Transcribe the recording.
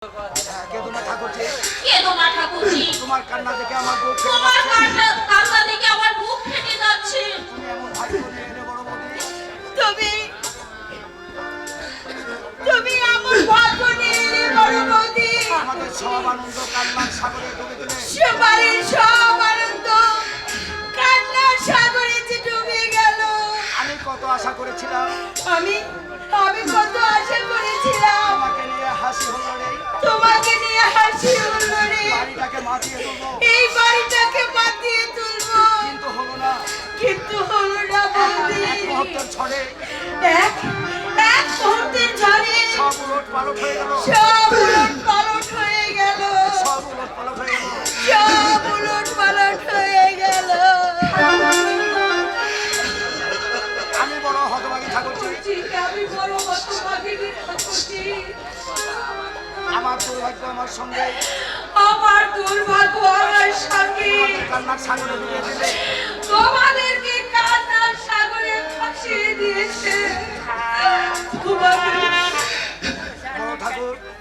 কেদো না ঠাকুরজি, কেদো না ঠাকুরজি, তোমার কান্না দেখে আমার বুক তোমার কান্না দেখে আমার বুক ফেটে যাচ্ছে। তুমি এমন ভাগ্য নিয়ে এলে বড় বৌদি, তুমি এমন ভাগ্য নিয়ে এলে বড় বৌদি। আমাদের সব আনন্দ কান্নার সাগরে ডুবে দিলে। সবারই সব আনন্দ কান্নার সাগরে যে ডুবে গেল। আমি কত আশা করেছিলাম, আমি কত আশা করেছিলাম, তোমাকে নিয়ে হাসি হলো রে, তোমাকে নিয়ে হাসি হলো রে, বাড়িটাকে মাতিয়ে তুলবো, এই বাড়িটাকে মাতিয়ে তুলবো, কিন্তু হলো না। বৌদি। এক মুহূর্তের ঝড়ে এক মুহূর্তের ঝড়ে সব উলট পালট হয়ে গেল, সব উলট পালট হয়ে গেল, সব উলট পালট হয়ে গেল। সব উলট পালট হয়ে গেল। আমি বড় হতভাগী ঠাকুরজি, আমি বড় হতভাগী ঠাকুরজি। আমার দুর্ভাগ্য আমার সঙ্গে, আমার দুর্ভাগ্য